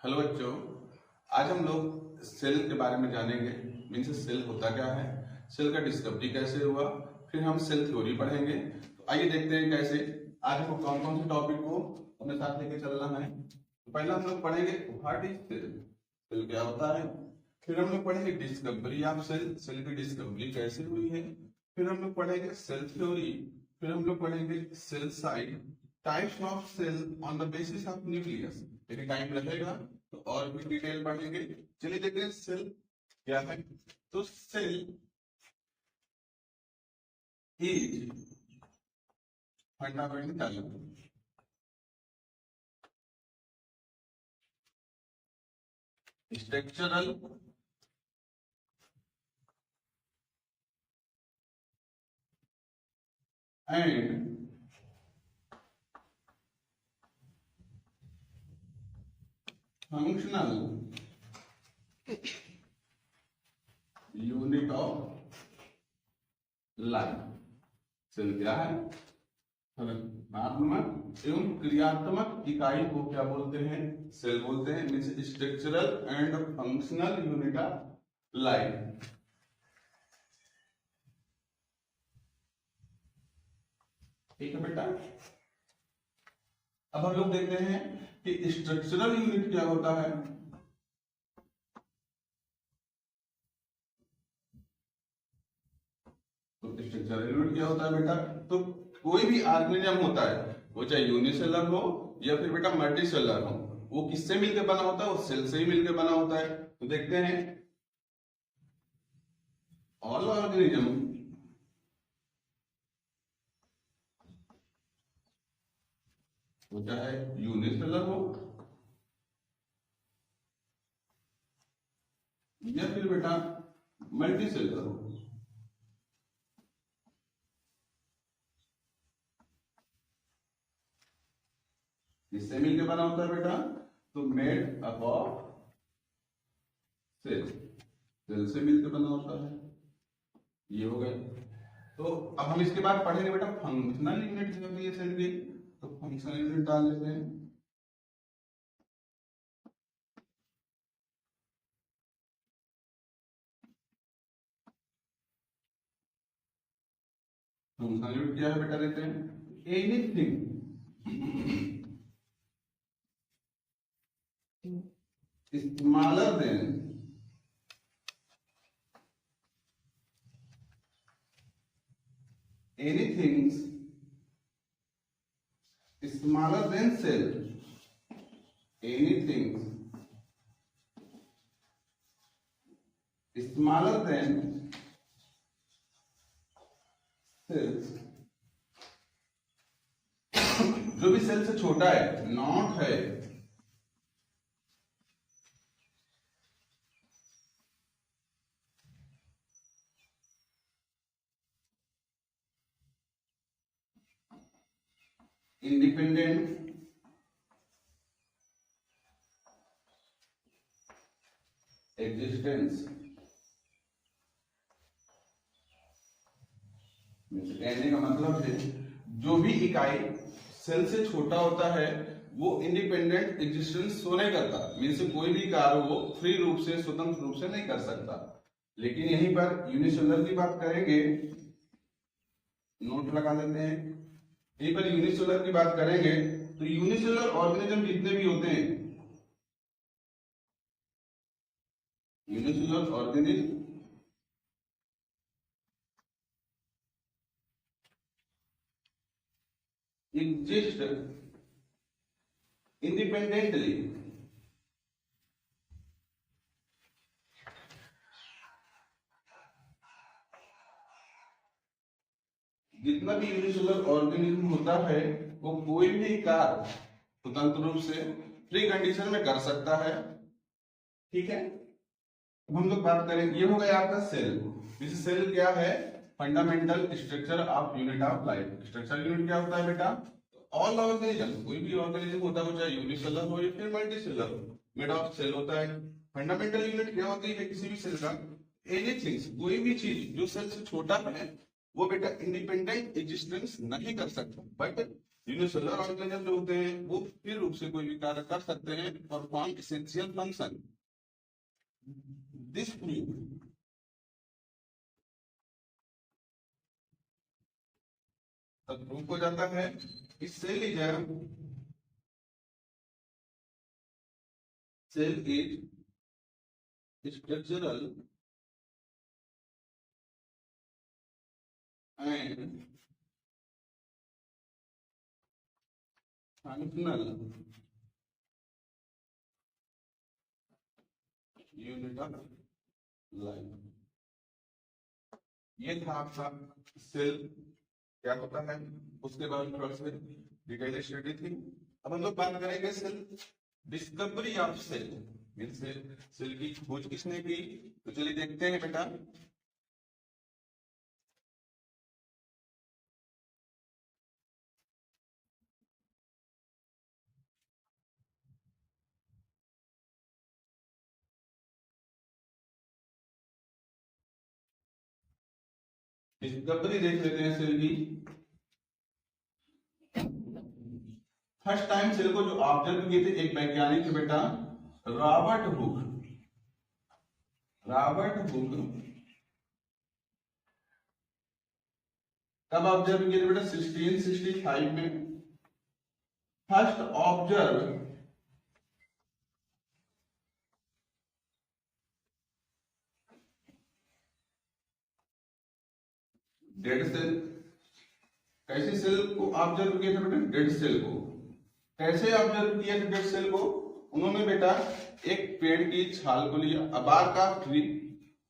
Hello बच्चों, आज हम लोग सेल के बारे में जानेंगे। मीन्स सेल होता क्या है, सेल का डिस्कवरी कैसे हुआ, फिर हम सेल थ्योरी पढ़ेंगे। तो आइए देखते हैं कैसे आज हमको कौन कौन से टॉपिक को अपने साथ लेके चलना है। तो पहला हम लोग पढ़ेंगे व्हाट इज सेल, सेल क्या होता है। फिर हम लोग पढ़ेंगे डिस्कवरी ऑफ सेल, सेल की डिस्कवरी कैसे हुई है। फिर हम लोग पढ़ेंगे सेल थ्योरी। फिर हम लोग पढ़ेंगे cell side, types of cell on the basis of nucleus. यदि टाइम रहेगा तो और भी डिटेल पढ़ेंगे। चलिए देखते हैं सेल क्या है। तो cell is fundamental structural and functional unit of life. Cell क्या है? रचनात्मक एवं क्रियात्मक इकाई को क्या बोलते हैं? सेल बोलते हैं। Means structural and functional unit of life. ठीक है बेटा। अब हम लोग देखते हैं कि स्ट्रक्चरल यूनिट क्या होता है। तो स्ट्रक्चरल यूनिट क्या होता है बेटा? तो कोई भी ऑर्गेनिज्म होता है, वो चाहे यूनिसेलर हो या फिर बेटा मल्टीसेलर हो, वो किससे मिलकर बना होता है? वो सेल से ही मिलकर बना होता है। तो देखते हैं ऑल ऑर्गेनिज्म वो चाहे यूनिसेलर हो या फिर बेटा मल्टीसेलर हो, किससे मिलकर बना होता है बेटा? तो made up of cell, cell से मिलकर बना होता है। ये हो गए। तो अब हम इसके बाद पढ़ेंगे बेटा फंक्शनल यूनिट जो होती है सेल की। तो फंक्शनल यूनिट डाल लेते हैं। फंक्शनल यूनिट क्या है बेटा? लेते हैं anything smaller than anything smaller than cell, anything smaller than cells, जो भी सेल से छोटा है, नॉट है, इंडिपेंडेंट एग्जिस्टेंस। कहने का मतलब है जो भी इकाई सेल से छोटा होता है वो इंडिपेंडेंट एग्जिस्टेंस शो नहीं करता। मीन्स कोई भी कार्य वो फ्री रूप से, स्वतंत्र रूप से नहीं कर सकता। लेकिन यहीं पर यूनिसेलुलर की बात करेंगे, नोट लगा देते हैं। यहीं पर यूनिसेलुलर की बात करेंगे तो यूनिसेलुलर ऑर्गेनिज्म जितने भी होते हैं, यूनिसेलुलर ऑर्गेनिज्म exist independently जितना भी यूनिसेलुलर ऑर्गेनिज्म होता है वो कोई भी कार्य स्वतंत्र रूप से फ्री कंडीशन में कर सकता है। ठीक है। अब हम लोग बात करें, ये हो गया आपका सेल। जैसे सेल क्या है? Fundamental structure of unit of life. Structure unit क्या होता है बेटा? ऑल ऑर्गेनिज्म, कोई भी ऑर्गेनिज्म होता है वो चाहे यूनिसेलुलर हो या फिर मल्टीसेलुलर हो, मेड ऑफ सेल होता है। फंडामेंटल यूनिट क्या होती है किसी भी सेल का? एनीथिंग, कोई भी चीज जो सेल से छोटा है वो बेटा इंडिपेंडेंट एग्जिस्टेंस नहीं कर सकता, बट यूनिसेलुलर ऑर्गेनिज्म जो होते हैं वो स्थिर रूप से कोई भी कार्य कर सकते हैं, perform essential function. This prove तब प्रूफ हो जाता है कि cell is structural and functional unit of life. ये था आपका सेल क्या होता है, उसके बाद में थोड़ा सा डिटेल स्टडी थी। अब हम लोग बात करेंगे cell discovery of cell, mean cell की खोज किसने की। तो चलिए देखते हैं बेटा। डिस्कवरी देख लेते हैं सेल की। फर्स्ट टाइम सेल को जो ऑब्जर्व किए थे एक वैज्ञानिक थे बेटा, रॉबर्ट हुक। कब ऑब्जर्व किए थे बेटा? 1665 में। First observe dead cell. कैसे सेल को ऑब्जर्व किया था बेटा? डेड सेल को। कैसे ऑब्जर्व किया था डेड सेल को? उन्होंने बेटा एक पेड़ की छाल को लिया, अबारकाफ्ट ट्री,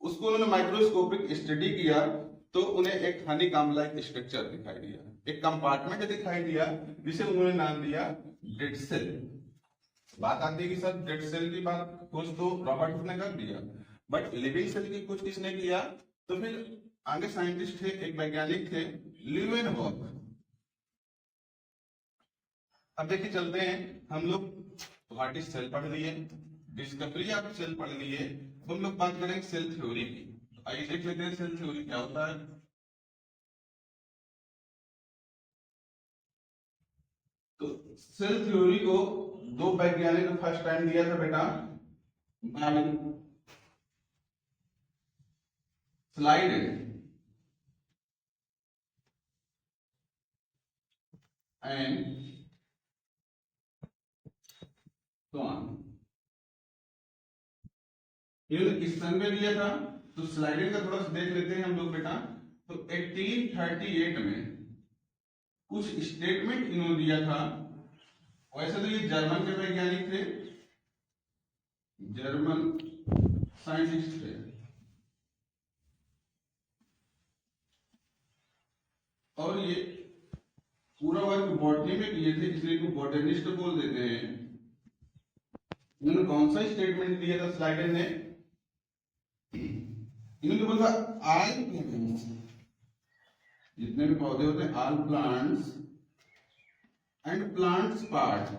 उसको उन्होंने माइक्रोस्कोपिक स्टडी किया तो उन्हें एक हनीकॉम्ब लाइक स्ट्रक्चर दिखाई दिया, एक कंपार्टमेंट दिखाई दिया जिसे उन्होंने नाम दिया डेड सेल। बात आती है कि सर डेड सेल की बात खोज तो रॉबर्ट ने कर दिया, बट लिविंग सेल की खोज किसने किया? तो फिर आगे साइंटिस्ट थे, एक वैज्ञानिक थे ल्यूवेनबर्ग। अब देखिए चलते हैं हम लोग, व्हाट इज सेल पढ़ लिए, डिस्कवरी ऑफ सेल पढ़ लिए, अब हम लोग बात करेंगे सेल थ्योरी की। आइए देख लेते हैं सेल थ्योरी क्या होता है। तो सेल थ्योरी को दो वैज्ञानिक ने फर्स्ट टाइम दिया था बेटा, स्लाइडेन एंड स्वान। इन्होंने किस सन में दिया था? तो स्लाइडेन का थोड़ा सा देख लेते हैं हम लोग बेटा। तो 1838 में कुछ स्टेटमेंट इन्होंने दिया था। वैसे तो ये जर्मन के वैज्ञानिक थे, जर्मन साइंटिस्ट थे, और ये पूरा वर्क बॉटनी में किए थे, इसलिए इनको बॉटनिस्ट बोल देते हैं। इन्होंने कौन सा स्टेटमेंट दिया था स्लाइडेन ने? इन्होंने बोला ऑल प्लांट्स, जितने भी पौधे होते हैं, all plants and plants part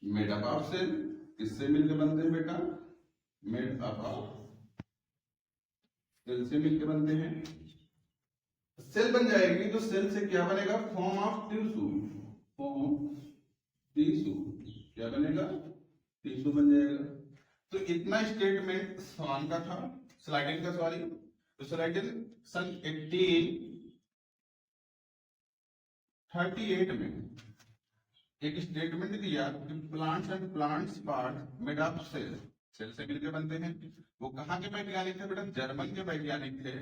made up of cell. किससे मिलकर बनते हैं बेटा? मेड अप ऑफ सेल से मिलकर बनते हैं। सेल बन जाएगी तो सेल से क्या बनेगा? Form of tissue. Form tissue क्या बनेगा? टिश्यू बन जाएगा। तो इतना स्टेटमेंट स्वान का था, स्लाइडेन का, सॉरी। तो स्लाइडेन सन 1838 में एक स्टेटमेंट दिया कि plants and plants part made of cell, cell से मिलकर बनते हैं। वो कहाँ के वैज्ञानिक थे बेटा? जर्मन के वैज्ञानिक थे,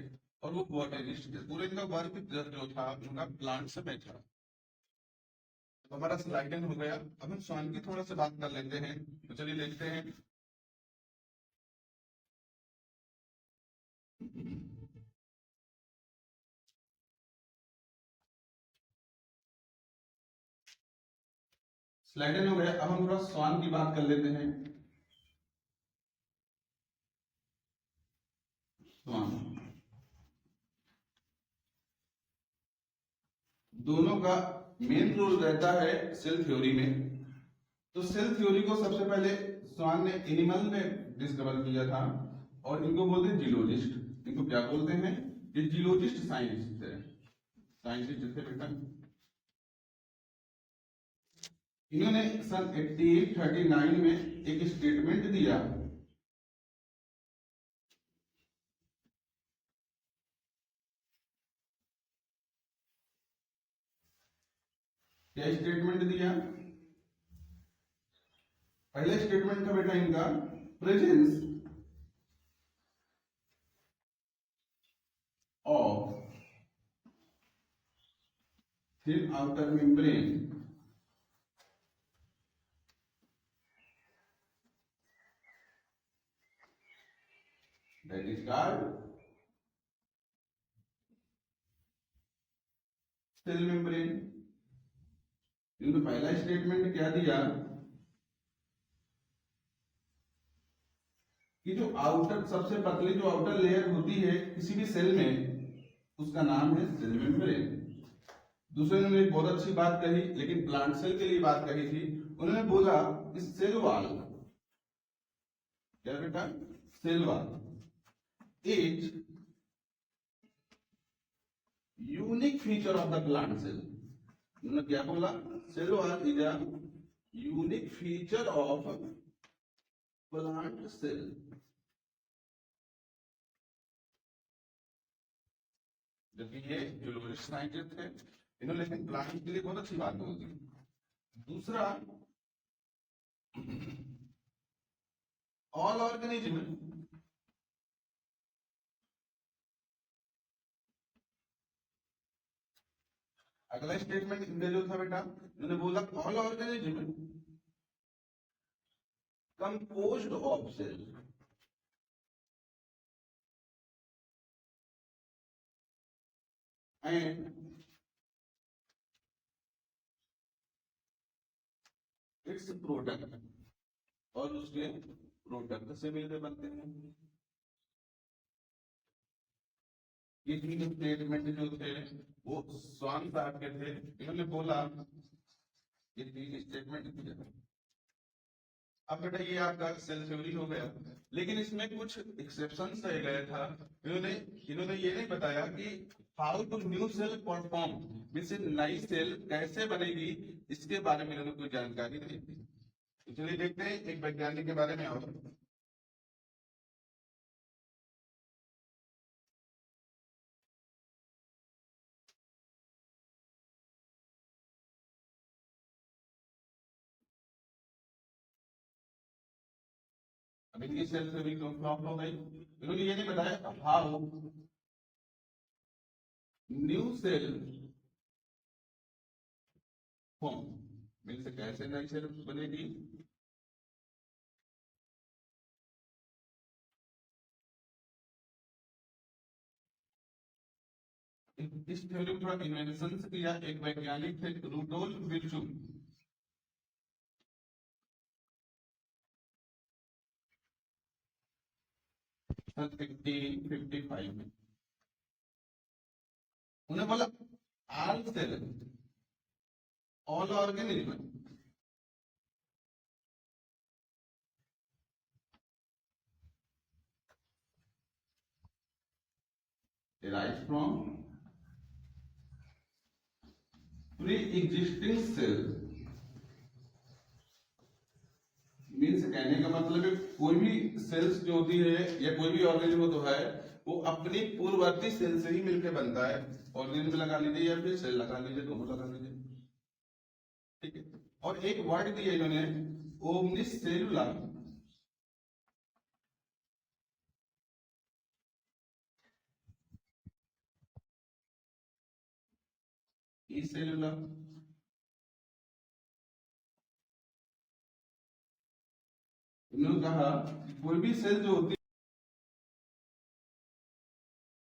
और वो बॉटनिस्ट थे। पूरे इनका वर्क जो था उनका प्लांट्स में था। तो हमारा स्लाइडेन हो गया। अब हम स्वान की थोड़ा सा बात कर लेते हैं। तो चलिए देखते हैं। स्लाइडेन हो गया। अब हम थोड़ा स्वान की बात कर लेते हैं। स्वान दोनों का मेन रोल रहता है सेल थ्योरी में। तो सेल थ्योरी को सबसे पहले स्वान ने एनिमल में डिस्कवर किया था, और इनको बोलते हैं जियोलॉजिस्ट। इनको क्या बोलते हैं? ये जियोलॉजिस्ट साइंटिस्ट है, साइंटिस्ट थे बेटा। इन्होंने सन 1839 में एक स्टेटमेंट दिया, क्या स्टेटमेंट दिया? पहले स्टेटमेंट था बेटा इनका, presence of thin outer membrane that is called cell membrane. इन्होंने पहला स्टेटमेंट क्या दिया कि जो आउटर, सबसे पतली जो आउटर लेयर होती है किसी भी सेल में, उसका नाम है सेल मेम्ब्रेन। दूसरे ने एक बहुत अच्छी बात कही, लेकिन प्लांट सेल के लिए बात कही थी। उन्होंने बोला कि सेल वॉल, क्या बेटा? Cell wall is unique feature of the plant cell. उन्होंने क्या बोला? Cell wall is a unique feature of plant cell. जबकि ये जूलॉजिस्ट साइंटिस्ट थे, इन्होंने लेकिन प्लांट के लिए बहुत अच्छी बात बोल दी। दूसरा, ऑल ऑर्गेनिज्म अगला स्टेटमेंट इनका जो था बेटा, इन्होंने बोला all organism composed of cell and its product, और उसके प्रोडक्ट से मिलकर बनते हैं। ये तीन स्टेटमेंट जो थे वो स्वामी साहब के थे। इन्होंने बोला, ये तीन स्टेटमेंट दिया। अब बेटा ये आपका सेल थ्योरी हो गया, लेकिन इसमें कुछ एक्सेप्शंस रह गया था। इन्होंने इन्होंने ये नहीं बताया कि how to new cell perform, means नई सेल कैसे बनेगी, इसके बारे में इन्होंने कोई जानकारी नहीं दी। तो चलिए देखते हैं एक वैज्ञानिक के बारे में। और अब इनकी सेल थ्योरी क्यों फ्लॉप हो गई? इन्होंने ये नहीं बताया how new cell form, means कैसे नई सेल बनेगी। इस थ्योरी को थोड़ा इन्वेंशन किया एक वैज्ञानिक थे, रूडोल्फ विर्चू। सन 1855 में उन्हें बोला all cell, all organism derives from pre-existing cell। मीन्स कहने का मतलब है कोई भी सेल्स जो होती है या कोई भी ऑर्गेनिज्म तो है, वो अपनी पूर्ववर्ती सेल से ही मिलकर बनता है। ऑर्गेनिज्म लगा लीजिए या फिर सेल लगा लीजिए, दोनों लगा लीजिए, ठीक है। और एक वर्ड दिया इन्होंने, ओमनिसेलुलर। सेलुलर इन्होंने कहा कोई भी सेल जो होती